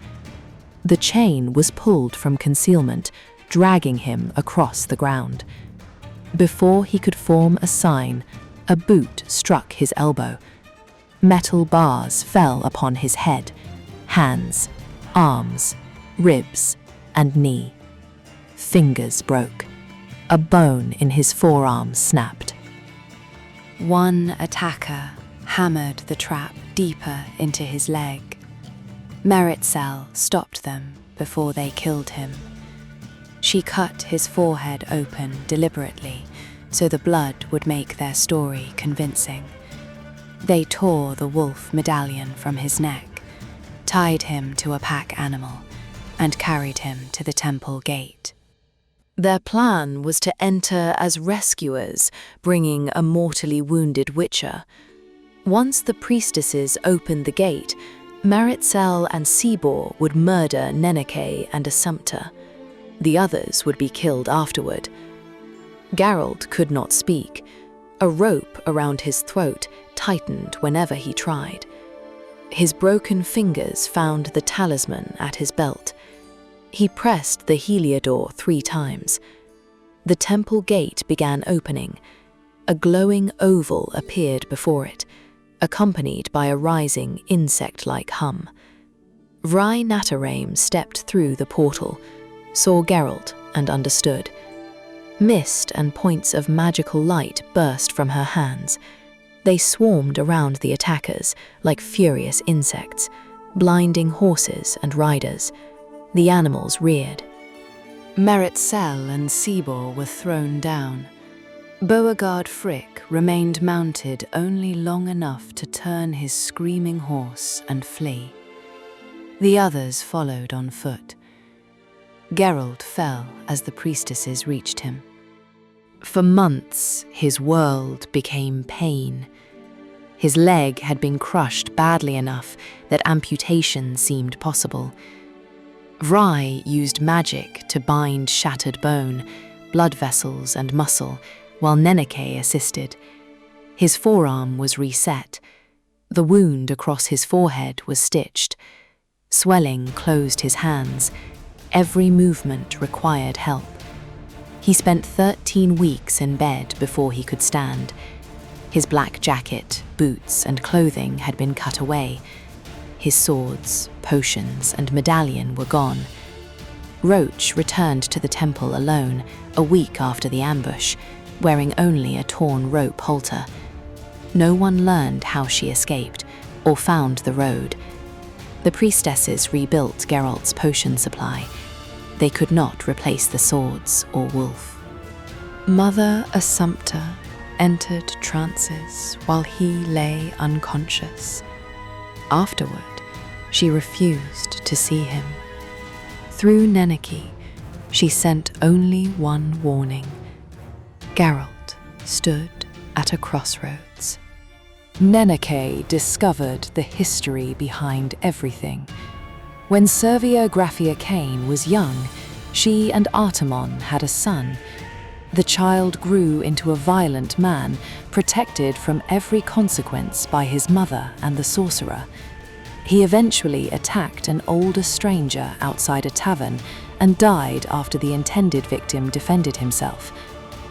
The chain was pulled from concealment, dragging him across the ground. Before he could form a sign, a boot struck his elbow. Metal bars fell upon his head, hands, arms, ribs, and knee. Fingers broke. A bone in his forearm snapped.
One attacker hammered the trap deeper into his leg. Meritxell stopped them before they killed him. She cut his forehead open deliberately so the blood would make their story convincing. They tore the wolf medallion from his neck, tied him to a pack animal, and carried him to the temple gate.
Their plan was to enter as rescuers, bringing a mortally wounded witcher. Once the priestesses opened the gate, Meritxell and Sibor would murder Neneke and Assumpta. The others would be killed afterward. Geralt could not speak. A rope around his throat tightened whenever he tried. His broken fingers found the talisman at his belt. He pressed the Heliodor 3 times. The temple gate began opening. A glowing oval appeared before it, accompanied by a rising insect-like hum. Vrai Natarame stepped through the portal, saw Geralt, and understood. Mist and points of magical light burst from her hands. They swarmed around the attackers like furious insects, blinding horses and riders. The animals reared. Meritxell and Sibor were thrown down. Beauregard Frick remained mounted only long enough to turn his screaming horse and flee. The others followed on foot. Geralt fell as the priestesses reached him. For months, his world became pain. His leg had been crushed badly enough that amputation seemed possible. Vrai used magic to bind shattered bone, blood vessels and muscle, while Neneke assisted. His forearm was reset. The wound across his forehead was stitched. Swelling closed his hands. Every movement required help. He spent 13 weeks in bed before he could stand. His black jacket, boots, and clothing had been cut away. His swords, potions, and medallion were gone. Roach returned to the temple alone a week after the ambush, wearing only a torn rope halter. No one learned how she escaped or found the road. The priestesses rebuilt Geralt's potion supply. They could not replace the swords or wolf. Mother Assumpta entered trances while he lay unconscious. Afterward, she refused to see him. Through Neneke, she sent only one warning. Geralt stood at a crossroads. Neneke discovered the history behind everything. When Servia Graphia Cain was young, she and Artamon had a son. The child grew into a violent man, protected from every consequence by his mother and the sorcerer. He eventually attacked an older stranger outside a tavern and died after the intended victim defended himself.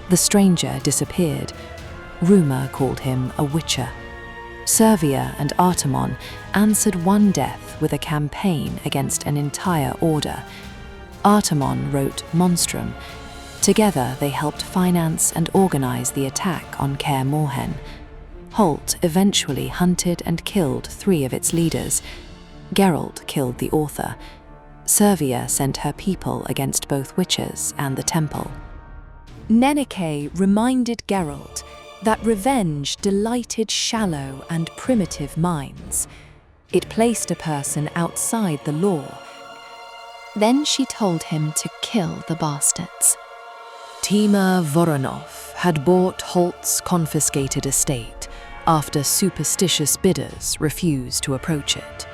The stranger disappeared. Rumor called him a witcher. Servia and Artamon answered one death with a campaign against an entire order. Artamon wrote Monstrum. Together they helped finance and organize the attack on Kaer Morhen. Holt eventually hunted and killed 3 of its leaders. Geralt killed the author. Servia sent her people against both witches and the temple. Nenike reminded Geralt that revenge delighted shallow and primitive minds. It placed a person outside the law.
Then she told him to kill the bastards.
Timur Voronov had bought Holt's confiscated estate after superstitious bidders refused to approach it.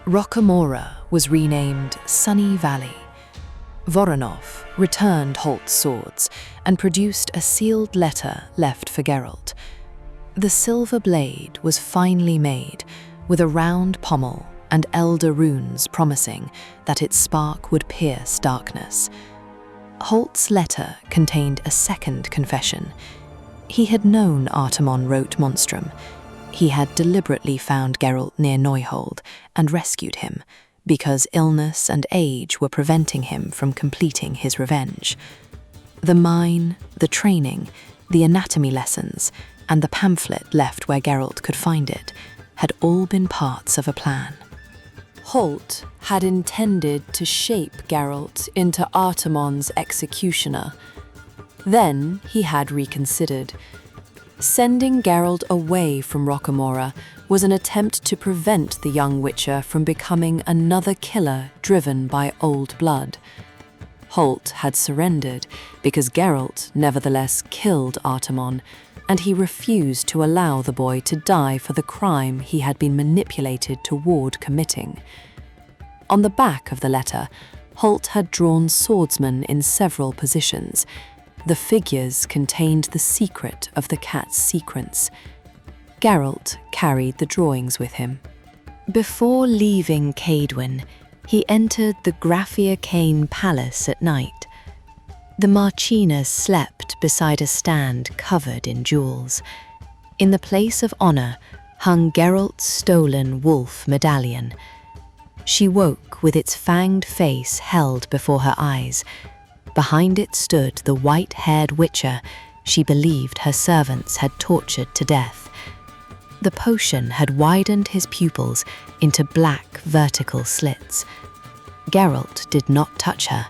Rockamora was renamed Sunny Valley. Voronov returned Holt's swords and produced a sealed letter left for Geralt. The silver blade was finely made, with a round pommel and elder runes promising that its spark would pierce darkness. Holt's letter contained a second confession. He had known Artamon wrote Monstrum. He had deliberately found Geralt near Neuhold and rescued him, because illness and age were preventing him from completing his revenge. The mine, the training, the anatomy lessons, and the pamphlet left where Geralt could find it had all been parts of a plan. Holt had intended to shape Geralt into Artamon's executioner. Then he had reconsidered. Sending Geralt away from Rockamora was an attempt to prevent the young witcher from becoming another killer driven by old blood. Holt had surrendered because Geralt nevertheless killed Artamon, and he refused to allow the boy to die for the crime he had been manipulated toward committing. On the back of the letter, Holt had drawn swordsmen in several positions. The figures contained the secret of the cat's sequence. Geralt carried the drawings with him. Before leaving Cadwyn, he entered the Graphia Cane Palace at night. The Marchena slept beside a stand covered in jewels. In the place of honor hung Geralt's stolen wolf medallion. She woke with its fanged face held before her eyes. Behind it stood the white-haired witcher she believed her servants had tortured to death. The potion had widened his pupils into black vertical slits. Geralt did not touch her.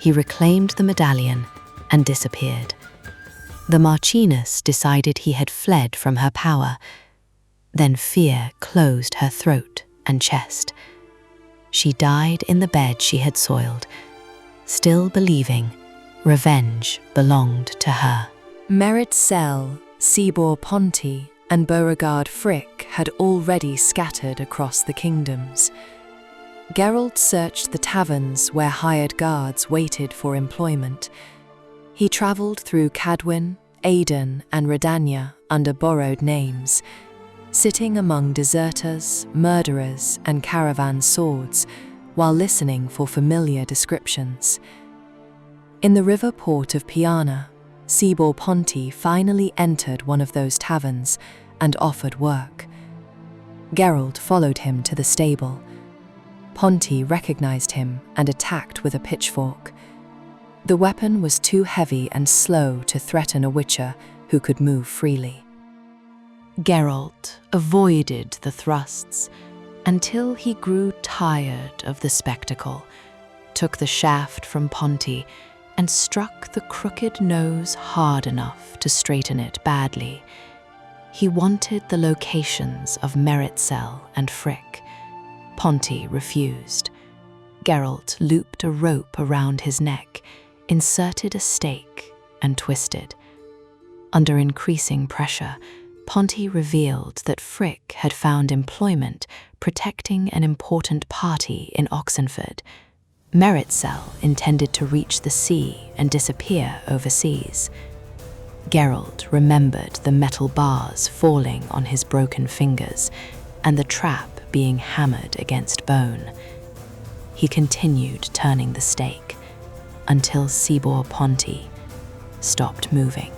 He reclaimed the medallion and disappeared. The Marchioness decided he had fled from her power. Then fear closed her throat and chest. She died in the bed she had soiled, still believing revenge belonged to her. Merit Sel, Sibor Ponti, and Beauregard Frick had already scattered across the kingdoms. Geralt searched the taverns where hired guards waited for employment. He travelled through Cadwyn, Aden, and Redania under borrowed names, sitting among deserters, murderers, and caravan swords, while listening for familiar descriptions. In the river port of Piana, Sibor Ponti finally entered one of those taverns and offered work. Geralt followed him to the stable. Ponti recognized him and attacked with a pitchfork. The weapon was too heavy and slow to threaten a witcher who could move freely. Geralt avoided the thrusts until he grew tired of the spectacle, took the shaft from Ponti and struck the crooked nose hard enough to straighten it badly. He wanted the locations of Merit Sel and Frick. Ponti refused. Geralt looped a rope around his neck, inserted a stake, and twisted. Under increasing pressure, Ponti revealed that Frick had found employment protecting an important party in Oxenford.
Meritxell intended to reach the sea and disappear overseas. Geralt remembered the metal bars falling on his broken fingers and the trap being hammered against bone. He continued turning the stake until Sibor Ponti stopped moving.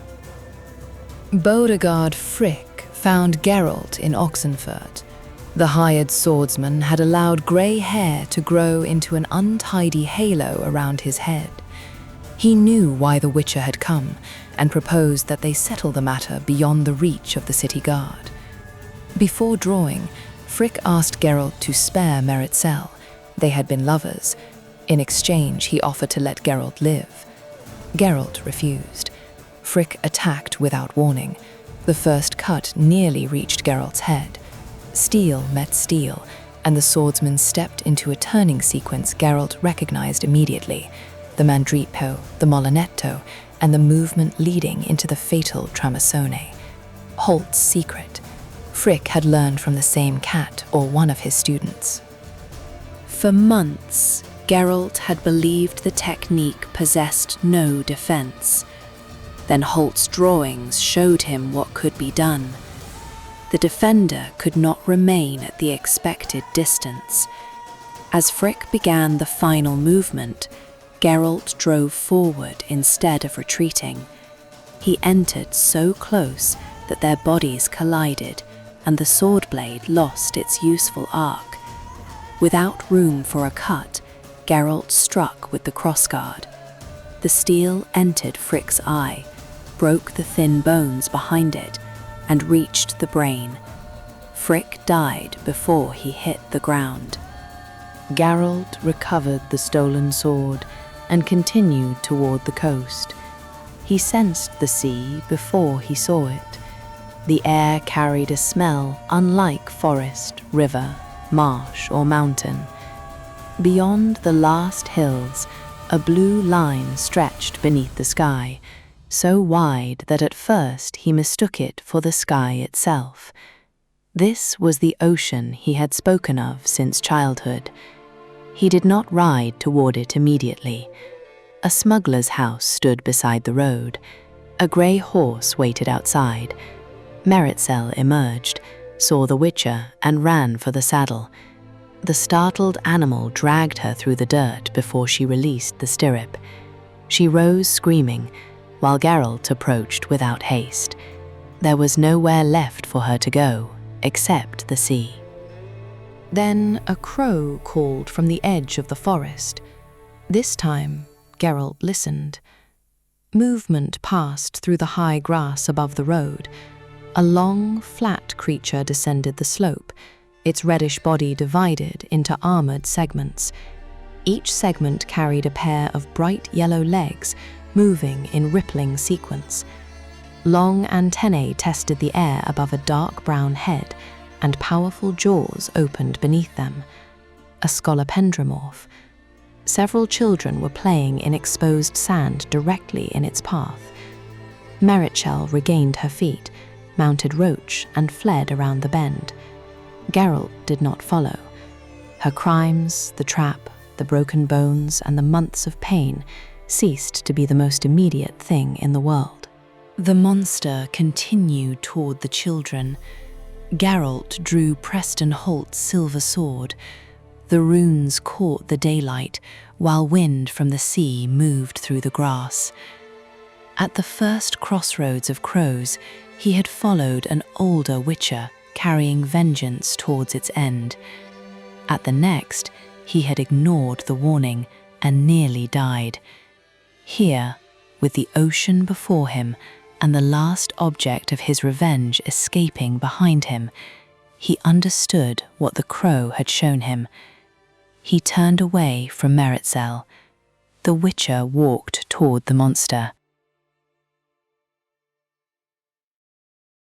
Bodegard Frick found Geralt in Oxenfurt. The hired swordsman had allowed grey hair to grow into an untidy halo around his head. He knew why the Witcher had come and proposed that they settle the matter beyond the reach of the city guard. Before drawing, Frick asked Geralt to spare Meritxell. They had been lovers. In exchange, he offered to let Geralt live. Geralt refused. Frick attacked without warning. The first cut nearly reached Geralt's head. Steel met steel, and the swordsman stepped into a turning sequence Geralt recognized immediately: the mandripo, the molinetto, and the movement leading into the fatal tramasone. Holt's secret. Frick had learned from the same cat or one of his students. For months, Geralt had believed the technique possessed no defense. Then Holt's drawings showed him what could be done. The defender could not remain at the expected distance. As Frick began the final movement, Geralt drove forward instead of retreating. He entered so close that their bodies collided, and the sword blade lost its useful arc. Without room for a cut, Geralt struck with the crossguard. The steel entered Frick's eye, broke the thin bones behind it, and reached the brain. Frick died before he hit the ground. Geralt recovered the stolen sword and continued toward the coast. He sensed the sea before he saw it. The air carried a smell unlike forest, river, marsh, or mountain. Beyond the last hills, a blue line stretched beneath the sky, so wide that at first he mistook it for the sky itself. This was the ocean he had spoken of since childhood. He did not ride toward it immediately. A smuggler's house stood beside the road. A grey horse waited outside. Meritxell emerged, saw the Witcher, and ran for the saddle. The startled animal dragged her through the dirt before she released the stirrup. She rose screaming, while Geralt approached without haste. There was nowhere left for her to go, except the sea. Then a crow called from the edge of the forest. This time, Geralt listened. Movement passed through the high grass above the road. A long, flat creature descended the slope, its reddish body divided into armored segments. Each segment carried a pair of bright yellow legs, moving in rippling sequence. Long antennae tested the air above a dark brown head, and powerful jaws opened beneath them. A scolopendromorph. Several children were playing in exposed sand directly in its path. Meritxell regained her feet, mounted Roach, and fled around the bend. Geralt did not follow. Her crimes, the trap, the broken bones, and the months of pain ceased to be the most immediate thing in the world. The monster continued toward the children. Geralt drew Preston Holt's silver sword. The runes caught the daylight, while wind from the sea moved through the grass. At the first Crossroads of Crows, he had followed an older Witcher, carrying vengeance towards its end. At the next, he had ignored the warning and nearly died. Here, with the ocean before him and the last object of his revenge escaping behind him, he understood what the crow had shown him. He turned away from Meritxell. The Witcher walked toward the monster.